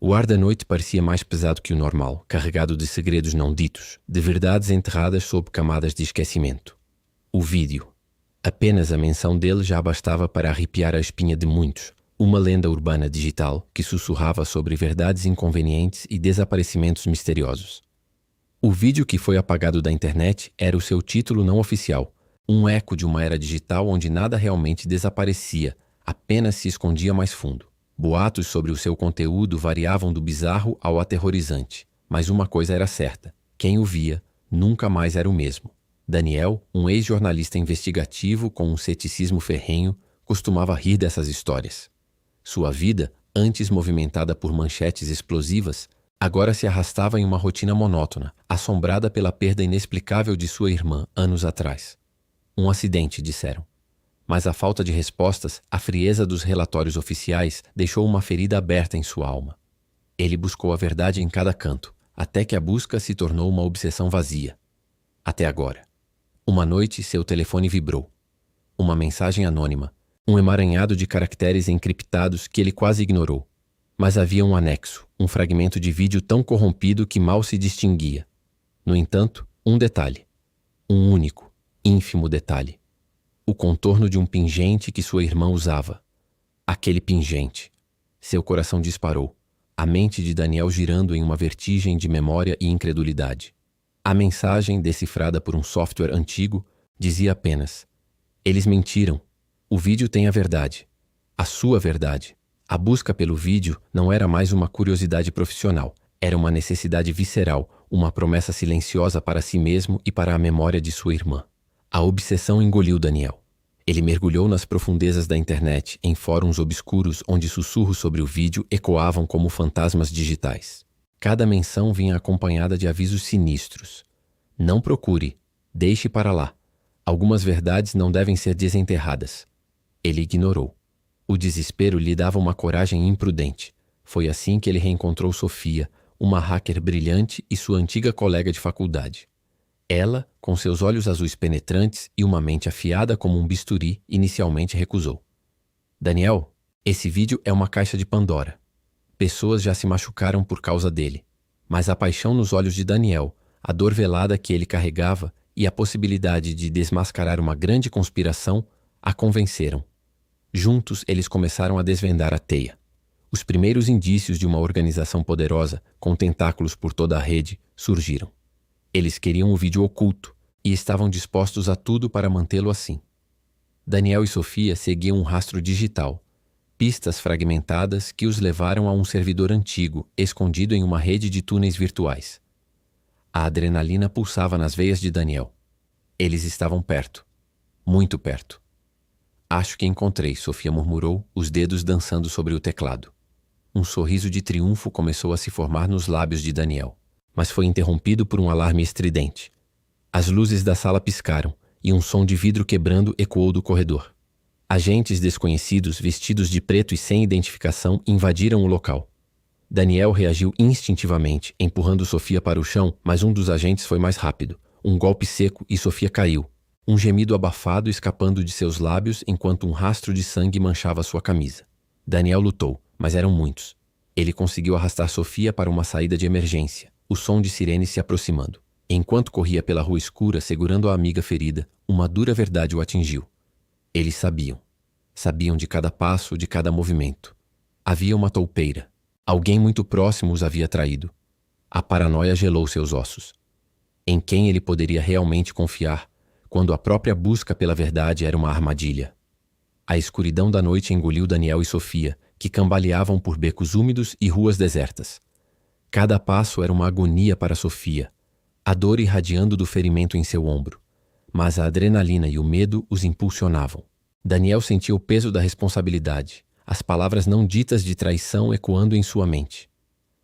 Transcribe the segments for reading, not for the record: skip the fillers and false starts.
O ar da noite parecia mais pesado que o normal, carregado de segredos não ditos, de verdades enterradas sob camadas de esquecimento. O vídeo. Apenas a menção dele já bastava para arrepiar a espinha de muitos. Uma lenda urbana digital que sussurrava sobre verdades inconvenientes e desaparecimentos misteriosos. O vídeo que foi apagado da internet era o seu título não oficial, um eco de uma era digital onde nada realmente desaparecia, apenas se escondia mais fundo. Boatos sobre o seu conteúdo variavam do bizarro ao aterrorizante, mas uma coisa era certa: quem o via nunca mais era o mesmo. Daniel, um ex-jornalista investigativo com um ceticismo ferrenho, costumava rir dessas histórias. Sua vida, antes movimentada por manchetes explosivas, agora se arrastava em uma rotina monótona, assombrada pela perda inexplicável de sua irmã anos atrás. Um acidente, disseram. Mas a falta de respostas, a frieza dos relatórios oficiais, deixou uma ferida aberta em sua alma. Ele buscou a verdade em cada canto, até que a busca se tornou uma obsessão vazia. Até agora. Uma noite, seu telefone vibrou. Uma mensagem anônima, um emaranhado de caracteres encriptados que ele quase ignorou. Mas havia um anexo, um fragmento de vídeo tão corrompido que mal se distinguia. No entanto, um detalhe. Um único, ínfimo detalhe. O contorno de um pingente que sua irmã usava. Aquele pingente. Seu coração disparou, a mente de Daniel girando em uma vertigem de memória e incredulidade. A mensagem, decifrada por um software antigo, dizia apenas: eles mentiram. O vídeo tem a verdade. A sua verdade. A busca pelo vídeo não era mais uma curiosidade profissional. Era uma necessidade visceral, uma promessa silenciosa para si mesmo e para a memória de sua irmã. A obsessão engoliu Daniel. Ele mergulhou nas profundezas da internet, em fóruns obscuros onde sussurros sobre o vídeo ecoavam como fantasmas digitais. Cada menção vinha acompanhada de avisos sinistros. Não procure. Deixe para lá. Algumas verdades não devem ser desenterradas. Ele ignorou. O desespero lhe dava uma coragem imprudente. Foi assim que ele reencontrou Sofia, uma hacker brilhante e sua antiga colega de faculdade. Ela, com seus olhos azuis penetrantes e uma mente afiada como um bisturi, inicialmente recusou. Daniel, esse vídeo é uma caixa de Pandora. Pessoas já se machucaram por causa dele. Mas a paixão nos olhos de Daniel, a dor velada que ele carregava e a possibilidade de desmascarar uma grande conspiração a convenceram. Juntos, eles começaram a desvendar a teia. Os primeiros indícios de uma organização poderosa, com tentáculos por toda a rede, surgiram. Eles queriam o vídeo oculto e estavam dispostos a tudo para mantê-lo assim. Daniel e Sofia seguiam um rastro digital, pistas fragmentadas que os levaram a um servidor antigo, escondido em uma rede de túneis virtuais. A adrenalina pulsava nas veias de Daniel. Eles estavam perto. Muito perto. Acho que encontrei, Sofia murmurou, os dedos dançando sobre o teclado. Um sorriso de triunfo começou a se formar nos lábios de Daniel, mas foi interrompido por um alarme estridente. As luzes da sala piscaram e um som de vidro quebrando ecoou do corredor. Agentes desconhecidos, vestidos de preto e sem identificação, invadiram o local. Daniel reagiu instintivamente, empurrando Sofia para o chão, mas um dos agentes foi mais rápido. Um golpe seco e Sofia caiu. Um gemido abafado escapando de seus lábios enquanto um rastro de sangue manchava sua camisa. Daniel lutou, mas eram muitos. Ele conseguiu arrastar Sofia para uma saída de emergência, o som de sirene se aproximando. Enquanto corria pela rua escura segurando a amiga ferida, uma dura verdade o atingiu. Eles sabiam. Sabiam de cada passo, de cada movimento. Havia uma toupeira. Alguém muito próximo os havia traído. A paranoia gelou seus ossos. Em quem ele poderia realmente confiar, quando a própria busca pela verdade era uma armadilha? A escuridão da noite engoliu Daniel e Sofia, que cambaleavam por becos úmidos e ruas desertas. Cada passo era uma agonia para Sofia, a dor irradiando do ferimento em seu ombro. Mas a adrenalina e o medo os impulsionavam. Daniel sentia o peso da responsabilidade, as palavras não ditas de traição ecoando em sua mente.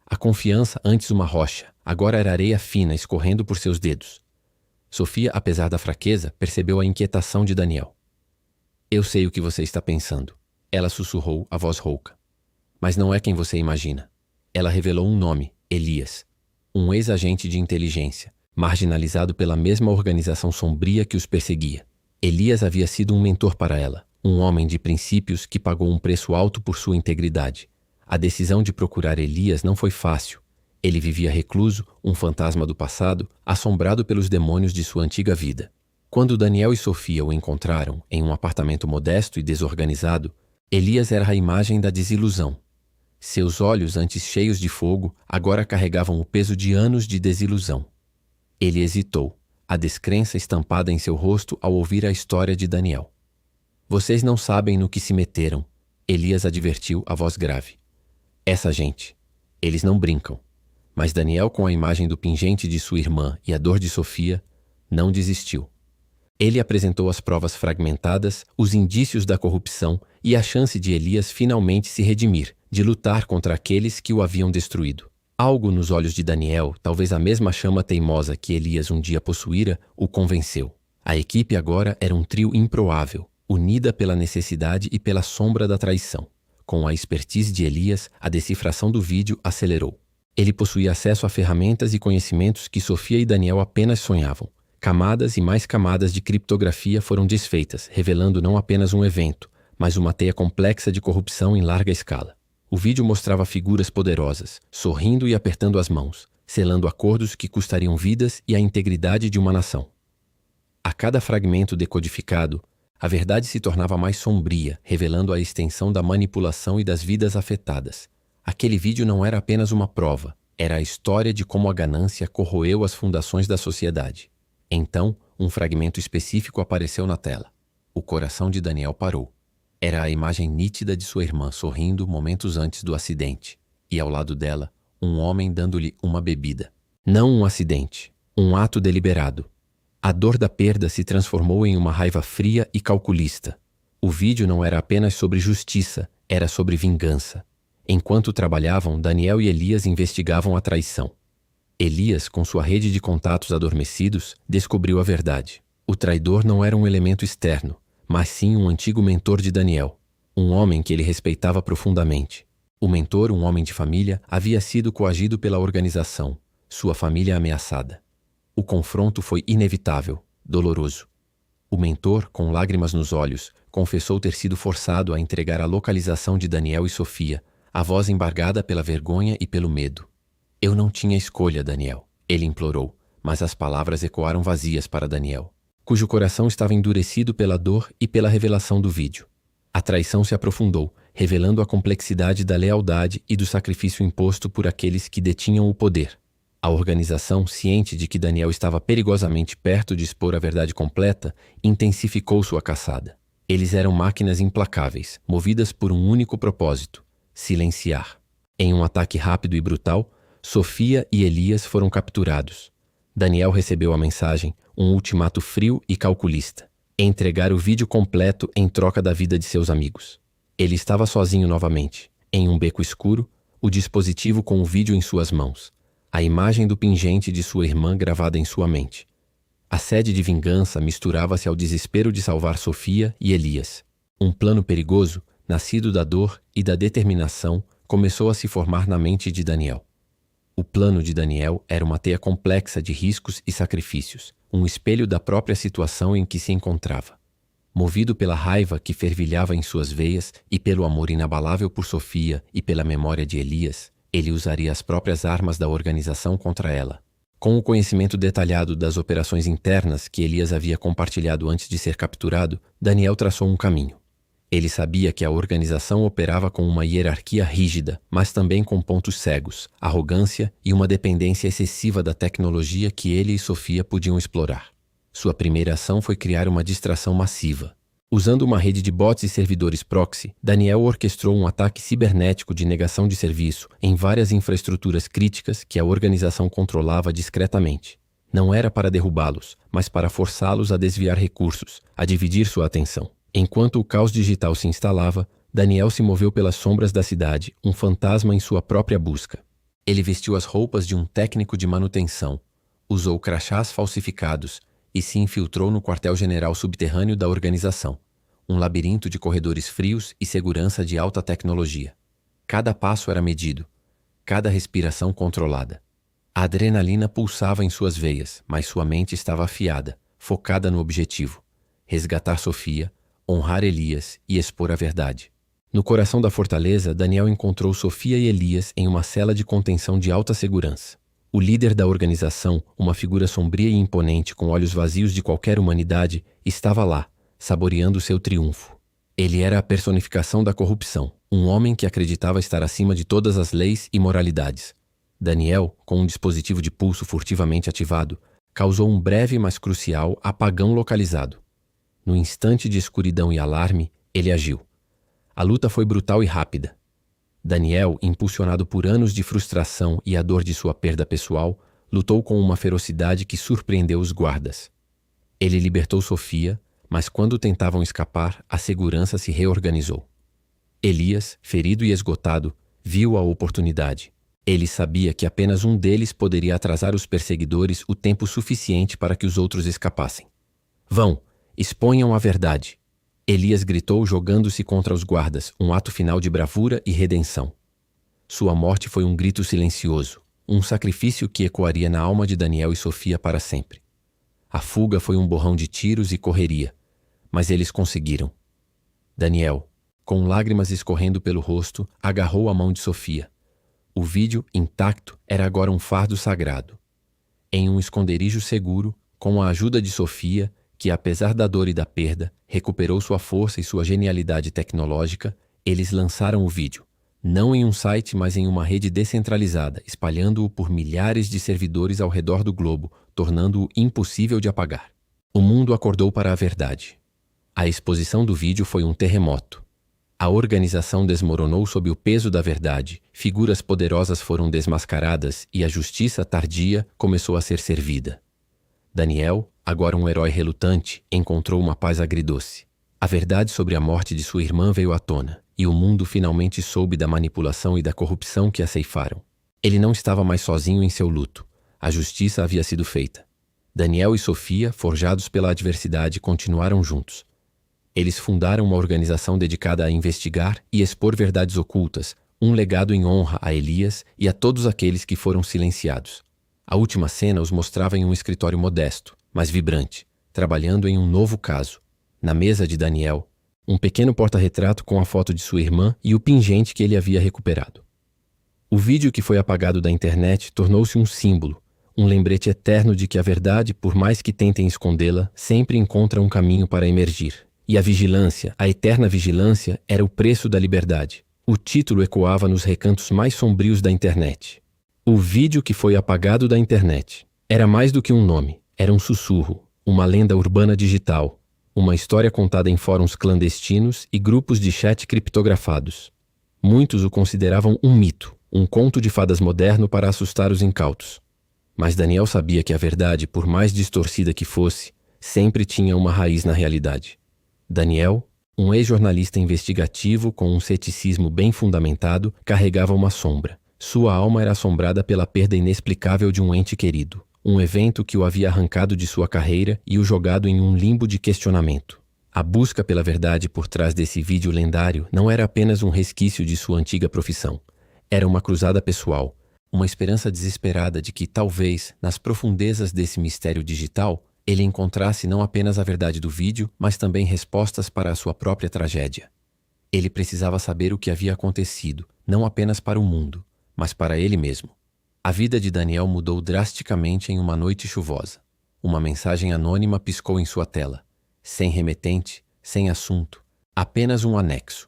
A confiança, antes uma rocha, agora era areia fina escorrendo por seus dedos. Sofia, apesar da fraqueza, percebeu a inquietação de Daniel. Eu sei o que você está pensando, ela sussurrou, a voz rouca. Mas não é quem você imagina. Ela revelou um nome, Elias, um ex-agente de inteligência, marginalizado pela mesma organização sombria que os perseguia. Elias havia sido um mentor para ela, um homem de princípios que pagou um preço alto por sua integridade. A decisão de procurar Elias não foi fácil. Ele vivia recluso, um fantasma do passado, assombrado pelos demônios de sua antiga vida. Quando Daniel e Sofia o encontraram em um apartamento modesto e desorganizado, Elias era a imagem da desilusão. Seus olhos, antes cheios de fogo, agora carregavam o peso de anos de desilusão. Ele hesitou, a descrença estampada em seu rosto ao ouvir a história de Daniel. Vocês não sabem no que se meteram, Elias advertiu a voz grave. Essa gente, eles não brincam. Mas Daniel, com a imagem do pingente de sua irmã e a dor de Sofia, não desistiu. Ele apresentou as provas fragmentadas, os indícios da corrupção e a chance de Elias finalmente se redimir, de lutar contra aqueles que o haviam destruído. Algo nos olhos de Daniel, talvez a mesma chama teimosa que Elias um dia possuíra, o convenceu. A equipe agora era um trio improável, unida pela necessidade e pela sombra da traição. Com a expertise de Elias, a decifração do vídeo acelerou. Ele possuía acesso a ferramentas e conhecimentos que Sofia e Daniel apenas sonhavam. Camadas e mais camadas de criptografia foram desfeitas, revelando não apenas um evento, mas uma teia complexa de corrupção em larga escala. O vídeo mostrava figuras poderosas, sorrindo e apertando as mãos, selando acordos que custariam vidas e a integridade de uma nação. A cada fragmento decodificado, a verdade se tornava mais sombria, revelando a extensão da manipulação e das vidas afetadas. Aquele vídeo não era apenas uma prova, era a história de como a ganância corroeu as fundações da sociedade. Então, um fragmento específico apareceu na tela. O coração de Daniel parou. Era a imagem nítida de sua irmã sorrindo momentos antes do acidente, e ao lado dela, um homem dando-lhe uma bebida. Não um acidente, um ato deliberado. A dor da perda se transformou em uma raiva fria e calculista. O vídeo não era apenas sobre justiça, era sobre vingança. Enquanto trabalhavam, Daniel e Elias investigavam a traição. Elias, com sua rede de contatos adormecidos, descobriu a verdade. O traidor não era um elemento externo, mas sim um antigo mentor de Daniel, um homem que ele respeitava profundamente. O mentor, um homem de família, havia sido coagido pela organização, sua família ameaçada. O confronto foi inevitável, doloroso. O mentor, com lágrimas nos olhos, confessou ter sido forçado a entregar a localização de Daniel e Sofia, a voz embargada pela vergonha e pelo medo. Eu não tinha escolha, Daniel, ele implorou, mas as palavras ecoaram vazias para Daniel, cujo coração estava endurecido pela dor e pela revelação do vídeo. A traição se aprofundou, revelando a complexidade da lealdade e do sacrifício imposto por aqueles que detinham o poder. A organização, ciente de que Daniel estava perigosamente perto de expor a verdade completa, intensificou sua caçada. Eles eram máquinas implacáveis, movidas por um único propósito: silenciar. Em um ataque rápido e brutal, Sofia e Elias foram capturados. Daniel recebeu a mensagem, um ultimato frio e calculista: entregar o vídeo completo em troca da vida de seus amigos. Ele estava sozinho novamente, em um beco escuro, o dispositivo com o vídeo em suas mãos, a imagem do pingente de sua irmã gravada em sua mente. A sede de vingança misturava-se ao desespero de salvar Sofia e Elias. Um plano perigoso, nascido da dor e da determinação, começou a se formar na mente de Daniel. O plano de Daniel era uma teia complexa de riscos e sacrifícios, um espelho da própria situação em que se encontrava. Movido pela raiva que fervilhava em suas veias e pelo amor inabalável por Sofia e pela memória de Elias, ele usaria as próprias armas da organização contra ela. Com o conhecimento detalhado das operações internas que Elias havia compartilhado antes de ser capturado, Daniel traçou um caminho. Ele sabia que a organização operava com uma hierarquia rígida, mas também com pontos cegos, arrogância e uma dependência excessiva da tecnologia que ele e Sofia podiam explorar. Sua primeira ação foi criar uma distração massiva. Usando uma rede de bots e servidores proxy, Daniel orquestrou um ataque cibernético de negação de serviço em várias infraestruturas críticas que a organização controlava discretamente. Não era para derrubá-los, mas para forçá-los a desviar recursos, a dividir sua atenção. Enquanto o caos digital se instalava, Daniel se moveu pelas sombras da cidade, um fantasma em sua própria busca. Ele vestiu as roupas de um técnico de manutenção, usou crachás falsificados e se infiltrou no quartel-general subterrâneo da organização, um labirinto de corredores frios e segurança de alta tecnologia. Cada passo era medido, cada respiração controlada. A adrenalina pulsava em suas veias, mas sua mente estava afiada, focada no objetivo: resgatar Sofia, honrar Elias e expor a verdade. No coração da fortaleza, Daniel encontrou Sofia e Elias em uma cela de contenção de alta segurança. O líder da organização, uma figura sombria e imponente com olhos vazios de qualquer humanidade, estava lá, saboreando seu triunfo. Ele era a personificação da corrupção, um homem que acreditava estar acima de todas as leis e moralidades. Daniel, com um dispositivo de pulso furtivamente ativado, causou um breve mas crucial apagão localizado. No instante de escuridão e alarme, ele agiu. A luta foi brutal e rápida. Daniel, impulsionado por anos de frustração e a dor de sua perda pessoal, lutou com uma ferocidade que surpreendeu os guardas. Ele libertou Sofia, mas quando tentavam escapar, a segurança se reorganizou. Elias, ferido e esgotado, viu a oportunidade. Ele sabia que apenas um deles poderia atrasar os perseguidores o tempo suficiente para que os outros escapassem. Vão, exponham a verdade. Elias gritou jogando-se contra os guardas, um ato final de bravura e redenção. Sua morte foi um grito silencioso, um sacrifício que ecoaria na alma de Daniel e Sofia para sempre. A fuga foi um borrão de tiros e correria, mas eles conseguiram. Daniel, com lágrimas escorrendo pelo rosto, agarrou a mão de Sofia. O vídeo, intacto, era agora um fardo sagrado. Em um esconderijo seguro, com a ajuda de Sofia, que apesar da dor e da perda, recuperou sua força e sua genialidade tecnológica, eles lançaram o vídeo, não em um site, mas em uma rede descentralizada, espalhando-o por milhares de servidores ao redor do globo, tornando-o impossível de apagar. O mundo acordou para a verdade. A exposição do vídeo foi um terremoto. A organização desmoronou sob o peso da verdade, figuras poderosas foram desmascaradas e a justiça tardia começou a ser servida. Daniel, agora um herói relutante, encontrou uma paz agridoce. A verdade sobre a morte de sua irmã veio à tona, e o mundo finalmente soube da manipulação e da corrupção que a ceifaram. Ele não estava mais sozinho em seu luto. A justiça havia sido feita. Daniel e Sofia, forjados pela adversidade, continuaram juntos. Eles fundaram uma organização dedicada a investigar e expor verdades ocultas, um legado em honra a Elias e a todos aqueles que foram silenciados. A última cena os mostrava em um escritório modesto, mas vibrante, trabalhando em um novo caso. Na mesa de Daniel, um pequeno porta-retrato com a foto de sua irmã e o pingente que ele havia recuperado. O vídeo que foi apagado da internet tornou-se um símbolo, um lembrete eterno de que a verdade, por mais que tentem escondê-la, sempre encontra um caminho para emergir. E a vigilância, a eterna vigilância, era o preço da liberdade. O título ecoava nos recantos mais sombrios da internet. O vídeo que foi apagado da internet. Era mais do que um nome, era um sussurro, uma lenda urbana digital, uma história contada em fóruns clandestinos e grupos de chat criptografados. Muitos o consideravam um mito, um conto de fadas moderno para assustar os incautos. Mas Daniel sabia que a verdade, por mais distorcida que fosse, sempre tinha uma raiz na realidade. Daniel, um ex-jornalista investigativo com um ceticismo bem fundamentado, carregava uma sombra. Sua alma era assombrada pela perda inexplicável de um ente querido, um evento que o havia arrancado de sua carreira e o jogado em um limbo de questionamento. A busca pela verdade por trás desse vídeo lendário não era apenas um resquício de sua antiga profissão. Era uma cruzada pessoal, uma esperança desesperada de que, talvez, nas profundezas desse mistério digital, ele encontrasse não apenas a verdade do vídeo, mas também respostas para a sua própria tragédia. Ele precisava saber o que havia acontecido, não apenas para o mundo, mas para ele mesmo. A vida de Daniel mudou drasticamente em uma noite chuvosa. Uma mensagem anônima piscou em sua tela. Sem remetente, sem assunto, apenas um anexo.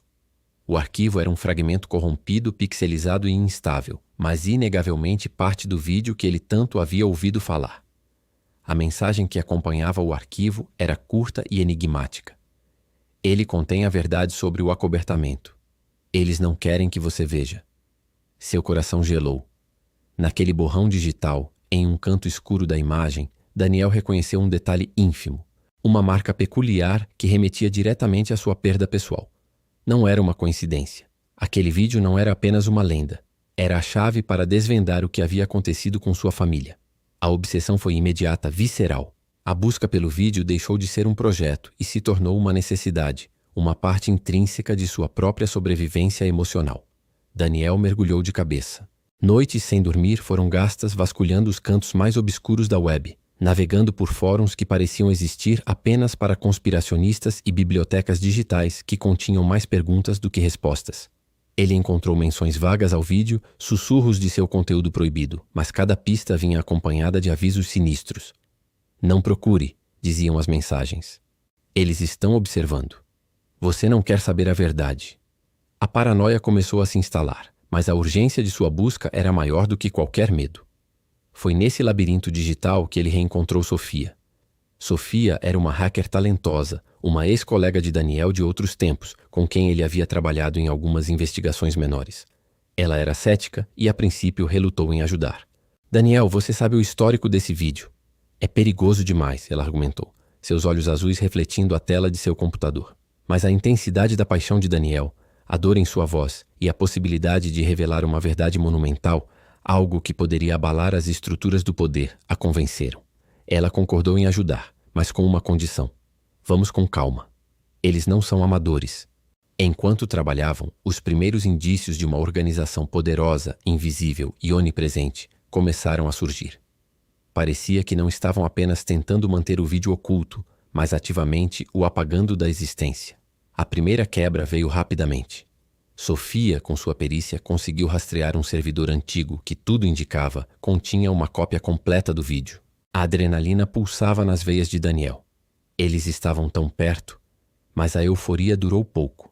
O arquivo era um fragmento corrompido, pixelizado e instável, mas inegavelmente parte do vídeo que ele tanto havia ouvido falar. A mensagem que acompanhava o arquivo era curta e enigmática. Ele contém a verdade sobre o acobertamento. Eles não querem que você veja. Seu coração gelou. Naquele borrão digital, em um canto escuro da imagem, Daniel reconheceu um detalhe ínfimo, uma marca peculiar que remetia diretamente à sua perda pessoal. Não era uma coincidência. Aquele vídeo não era apenas uma lenda. Era a chave para desvendar o que havia acontecido com sua família. A obsessão foi imediata, visceral. A busca pelo vídeo deixou de ser um projeto e se tornou uma necessidade, uma parte intrínseca de sua própria sobrevivência emocional. Daniel mergulhou de cabeça. Noites sem dormir foram gastas vasculhando os cantos mais obscuros da web. navegando por fóruns que pareciam existir apenas para conspiracionistas e bibliotecas digitais que continham mais perguntas do que respostas. Ele encontrou menções vagas ao vídeo, sussurros de seu conteúdo proibido, mas cada pista vinha acompanhada de avisos sinistros. Não procure, diziam as mensagens. Eles estão observando. Você não quer saber a verdade. A paranoia começou a se instalar, mas a urgência de sua busca era maior do que qualquer medo. Foi nesse labirinto digital que ele reencontrou Sofia. Sofia era uma hacker talentosa, uma ex-colega de Daniel de outros tempos, com quem ele havia trabalhado em algumas investigações menores. Ela era cética e, a princípio, relutou em ajudar. Daniel, você sabe o histórico desse vídeo. É perigoso demais, ela argumentou, seus olhos azuis refletindo a tela de seu computador. Mas a intensidade da paixão de Daniel, a dor em sua voz e a possibilidade de revelar uma verdade monumental, algo que poderia abalar as estruturas do poder, a convenceram. Ela concordou em ajudar, mas com uma condição. Vamos com calma. Eles não são amadores. Enquanto trabalhavam, os primeiros indícios de uma organização poderosa, invisível e onipresente começaram a surgir. Parecia que não estavam apenas tentando manter o vídeo oculto, mas ativamente o apagando da existência. A primeira quebra veio rapidamente. Sofia, com sua perícia, conseguiu rastrear um servidor antigo que, tudo indicava, continha uma cópia completa do vídeo. A adrenalina pulsava nas veias de Daniel. Eles estavam tão perto, mas a euforia durou pouco.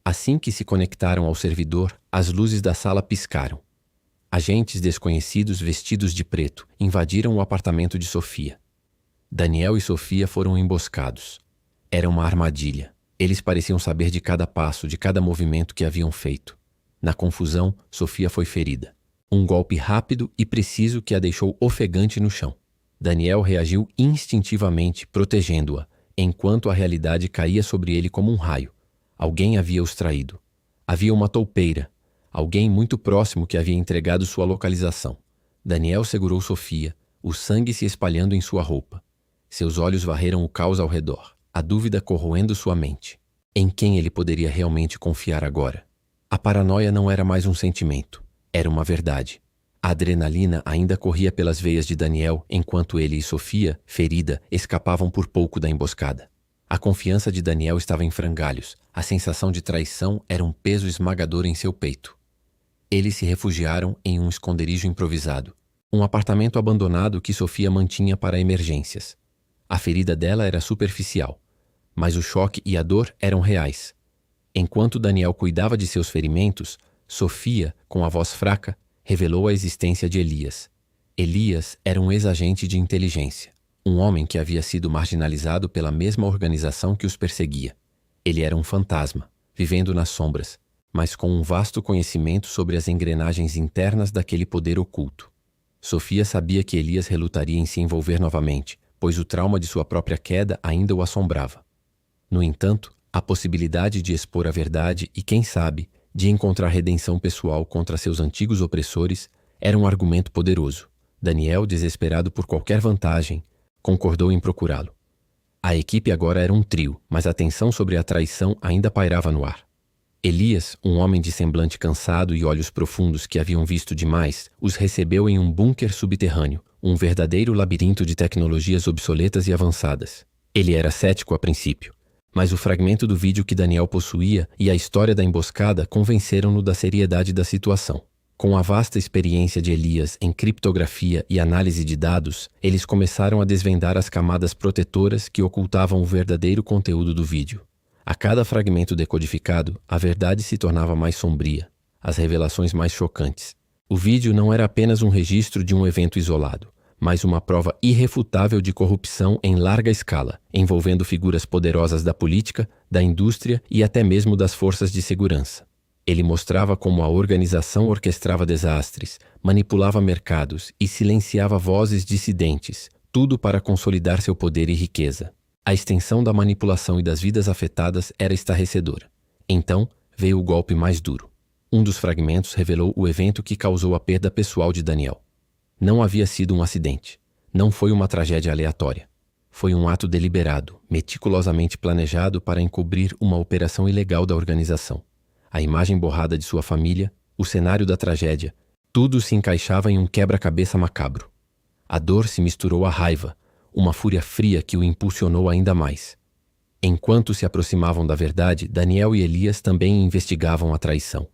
Assim que se conectaram ao servidor, as luzes da sala piscaram. Agentes desconhecidos vestidos de preto invadiram o apartamento de Sofia. Daniel e Sofia foram emboscados. Era uma armadilha. Eles pareciam saber de cada passo, de cada movimento que haviam feito. Na confusão, Sofia foi ferida. Um golpe rápido e preciso que a deixou ofegante no chão. Daniel reagiu instintivamente, protegendo-a, enquanto a realidade caía sobre ele como um raio. Alguém havia os traído. Havia uma toupeira. Alguém muito próximo que havia entregado sua localização. Daniel segurou Sofia, o sangue se espalhando em sua roupa. Seus olhos varreram o caos ao redor, a dúvida corroendo sua mente. Em quem ele poderia realmente confiar agora? A paranoia não era mais um sentimento, era uma verdade. A adrenalina ainda corria pelas veias de Daniel enquanto ele e Sofia, ferida, escapavam por pouco da emboscada. A confiança de Daniel estava em frangalhos, a sensação de traição era um peso esmagador em seu peito. Eles se refugiaram em um esconderijo improvisado, um apartamento abandonado que Sofia mantinha para emergências. A ferida dela era superficial, mas o choque e a dor eram reais. Enquanto Daniel cuidava de seus ferimentos, Sofia, com a voz fraca, revelou a existência de Elias. Elias era um ex-agente de inteligência, um homem que havia sido marginalizado pela mesma organização que os perseguia. Ele era um fantasma, vivendo nas sombras, mas com um vasto conhecimento sobre as engrenagens internas daquele poder oculto. Sofia sabia que Elias relutaria em se envolver novamente, pois o trauma de sua própria queda ainda o assombrava. No entanto, a possibilidade de expor a verdade e, quem sabe, de encontrar redenção pessoal contra seus antigos opressores era um argumento poderoso. Daniel, desesperado por qualquer vantagem, concordou em procurá-lo. A equipe agora era um trio, mas a tensão sobre a traição ainda pairava no ar. Elias, um homem de semblante cansado e olhos profundos que haviam visto demais, os recebeu em um bunker subterrâneo, um verdadeiro labirinto de tecnologias obsoletas e avançadas. Ele era cético a princípio, mas o fragmento do vídeo que Daniel possuía e a história da emboscada convenceram-no da seriedade da situação. Com a vasta experiência de Elias em criptografia e análise de dados, eles começaram a desvendar as camadas protetoras que ocultavam o verdadeiro conteúdo do vídeo. A cada fragmento decodificado, a verdade se tornava mais sombria, as revelações mais chocantes. O vídeo não era apenas um registro de um evento isolado, mas uma prova irrefutável de corrupção em larga escala, envolvendo figuras poderosas da política, da indústria e até mesmo das forças de segurança. Ele mostrava como a organização orquestrava desastres, manipulava mercados e silenciava vozes dissidentes, tudo para consolidar seu poder e riqueza. A extensão da manipulação e das vidas afetadas era estarrecedora. Então, veio o golpe mais duro. Um dos fragmentos revelou o evento que causou a perda pessoal de Daniel. Não havia sido um acidente. Não foi uma tragédia aleatória. Foi um ato deliberado, meticulosamente planejado para encobrir uma operação ilegal da organização. A imagem borrada de sua família, o cenário da tragédia, tudo se encaixava em um quebra-cabeça macabro. A dor se misturou à raiva, uma fúria fria que o impulsionou ainda mais. Enquanto se aproximavam da verdade, Daniel e Elias também investigavam a traição.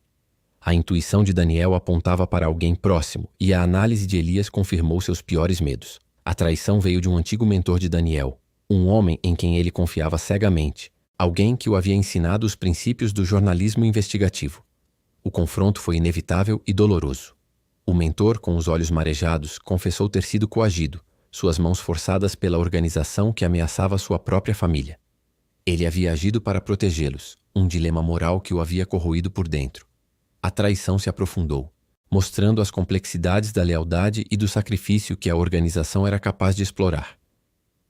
A intuição de Daniel apontava para alguém próximo e a análise de Elias confirmou seus piores medos. A traição veio de um antigo mentor de Daniel, um homem em quem ele confiava cegamente, alguém que o havia ensinado os princípios do jornalismo investigativo. O confronto foi inevitável e doloroso. O mentor, com os olhos marejados, confessou ter sido coagido, suas mãos forçadas pela organização que ameaçava sua própria família. Ele havia agido para protegê-los, um dilema moral que o havia corroído por dentro. A traição se aprofundou, mostrando as complexidades da lealdade e do sacrifício que a organização era capaz de explorar.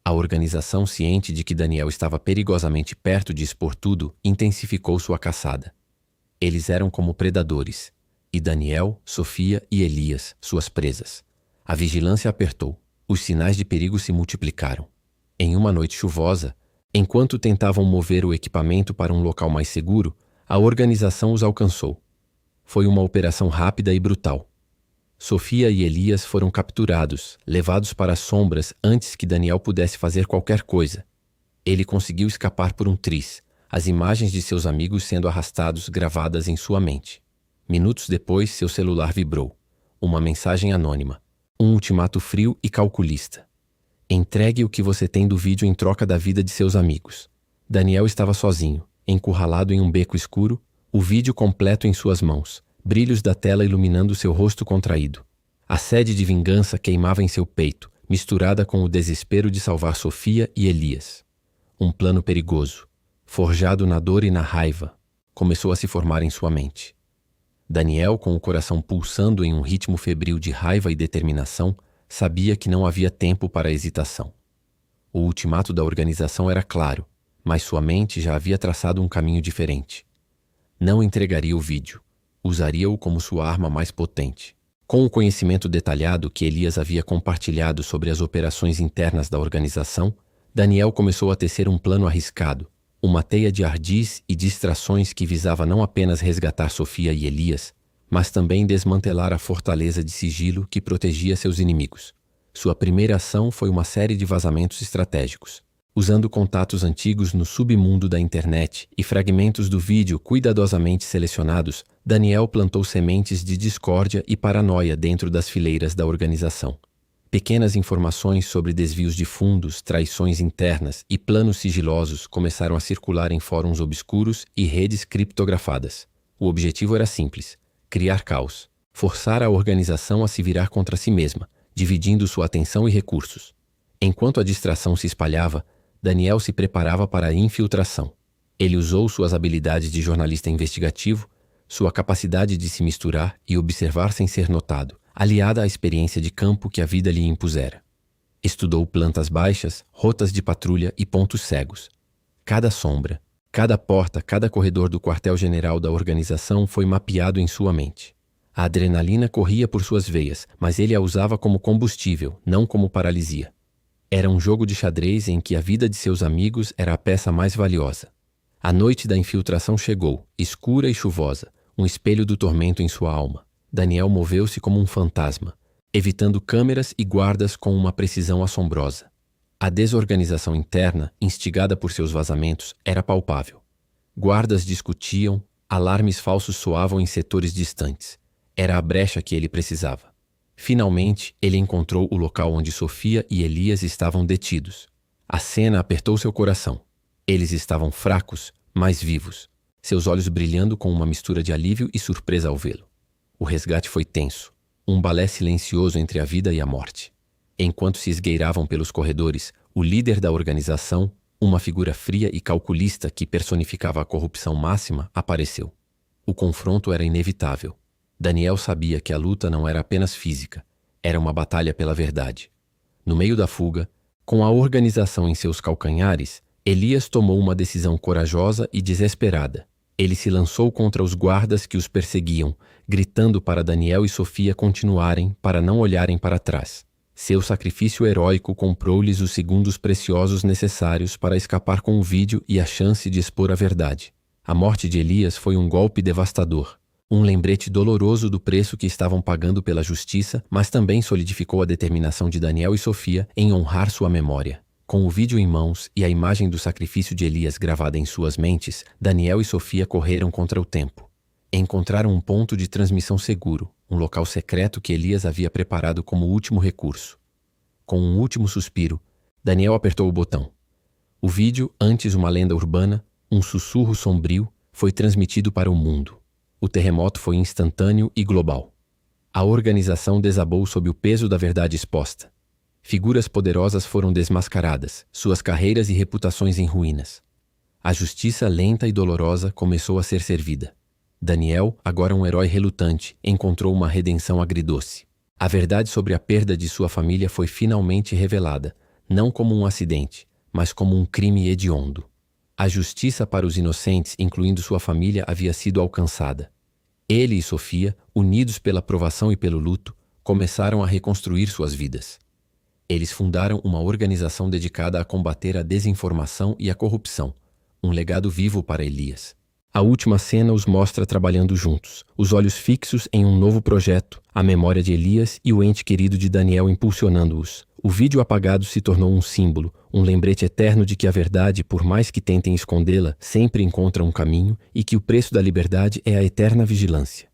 A organização, ciente de que Daniel estava perigosamente perto de expor tudo, intensificou sua caçada. Eles eram como predadores, e Daniel, Sofia e Elias, suas presas. A vigilância apertou, os sinais de perigo se multiplicaram. Em uma noite chuvosa, enquanto tentavam mover o equipamento para um local mais seguro, a organização os alcançou. Foi uma operação rápida e brutal. Sofia e Elias foram capturados, levados para as sombras antes que Daniel pudesse fazer qualquer coisa. Ele conseguiu escapar por um triz, as imagens de seus amigos sendo arrastados gravadas em sua mente. Minutos depois, seu celular vibrou. Uma mensagem anônima. Um ultimato frio e calculista. Entregue o que você tem do vídeo em troca da vida de seus amigos. Daniel estava sozinho, encurralado em um beco escuro, o vídeo completo em suas mãos, brilhos da tela iluminando seu rosto contraído. A sede de vingança queimava em seu peito, misturada com o desespero de salvar Sofia e Elias. Um plano perigoso, forjado na dor e na raiva, começou a se formar em sua mente. Daniel, com o coração pulsando em um ritmo febril de raiva e determinação, sabia que não havia tempo para hesitação. O ultimato da organização era claro, mas sua mente já havia traçado um caminho diferente. Não entregaria o vídeo, usaria-o como sua arma mais potente. Com o conhecimento detalhado que Elias havia compartilhado sobre as operações internas da organização, Daniel começou a tecer um plano arriscado, uma teia de ardis e distrações que visava não apenas resgatar Sofia e Elias, mas também desmantelar a fortaleza de sigilo que protegia seus inimigos. Sua primeira ação foi uma série de vazamentos estratégicos. Usando contatos antigos no submundo da internet e fragmentos do vídeo cuidadosamente selecionados, Daniel plantou sementes de discórdia e paranoia dentro das fileiras da organização. Pequenas informações sobre desvios de fundos, traições internas e planos sigilosos começaram a circular em fóruns obscuros e redes criptografadas. O objetivo era simples: criar caos, forçar a organização a se virar contra si mesma, dividindo sua atenção e recursos. Enquanto a distração se espalhava, Daniel se preparava para a infiltração. Ele usou suas habilidades de jornalista investigativo, sua capacidade de se misturar e observar sem ser notado, aliada à experiência de campo que a vida lhe impusera. Estudou plantas baixas, rotas de patrulha e pontos cegos. Cada sombra, cada porta, cada corredor do quartel-general da organização foi mapeado em sua mente. A adrenalina corria por suas veias, mas ele a usava como combustível, não como paralisia. Era um jogo de xadrez em que a vida de seus amigos era a peça mais valiosa. A noite da infiltração chegou, escura e chuvosa, um espelho do tormento em sua alma. Daniel moveu-se como um fantasma, evitando câmeras e guardas com uma precisão assombrosa. A desorganização interna, instigada por seus vazamentos, era palpável. Guardas discutiam, alarmes falsos soavam em setores distantes. Era a brecha que ele precisava. Finalmente, ele encontrou o local onde Sofia e Elias estavam detidos. A cena apertou seu coração. Eles estavam fracos, mas vivos, seus olhos brilhando com uma mistura de alívio e surpresa ao vê-lo. O resgate foi tenso, um balé silencioso entre a vida e a morte. Enquanto se esgueiravam pelos corredores, o líder da organização, uma figura fria e calculista que personificava a corrupção máxima, apareceu. O confronto era inevitável. Daniel sabia que a luta não era apenas física, era uma batalha pela verdade. No meio da fuga, com a organização em seus calcanhares, Elias tomou uma decisão corajosa e desesperada. Ele se lançou contra os guardas que os perseguiam, gritando para Daniel e Sofia continuarem, para não olharem para trás. Seu sacrifício heróico comprou-lhes os segundos preciosos necessários para escapar com o vídeo e a chance de expor a verdade. A morte de Elias foi um golpe devastador, Um lembrete doloroso do preço que estavam pagando pela justiça, mas também solidificou a determinação de Daniel e Sofia em honrar sua memória. Com o vídeo em mãos e a imagem do sacrifício de Elias gravada em suas mentes, Daniel e Sofia correram contra o tempo. Encontraram um ponto de transmissão seguro, um local secreto que Elias havia preparado como último recurso. Com um último suspiro, Daniel apertou o botão. O vídeo, antes uma lenda urbana, um sussurro sombrio, foi transmitido para o mundo. O terremoto foi instantâneo e global. A organização desabou sob o peso da verdade exposta. Figuras poderosas foram desmascaradas, suas carreiras e reputações em ruínas. A justiça lenta e dolorosa começou a ser servida. Daniel, agora um herói relutante, encontrou uma redenção agridoce. A verdade sobre a perda de sua família foi finalmente revelada, não como um acidente, mas como um crime hediondo. A justiça para os inocentes, incluindo sua família, havia sido alcançada. Ele e Sofia, unidos pela provação e pelo luto, começaram a reconstruir suas vidas. Eles fundaram uma organização dedicada a combater a desinformação e a corrupção, um legado vivo para Elias. A última cena os mostra trabalhando juntos, os olhos fixos em um novo projeto, a memória de Elias e o ente querido de Daniel impulsionando-os. O vídeo apagado se tornou um símbolo, um lembrete eterno de que a verdade, por mais que tentem escondê-la, sempre encontra um caminho e que o preço da liberdade é a eterna vigilância.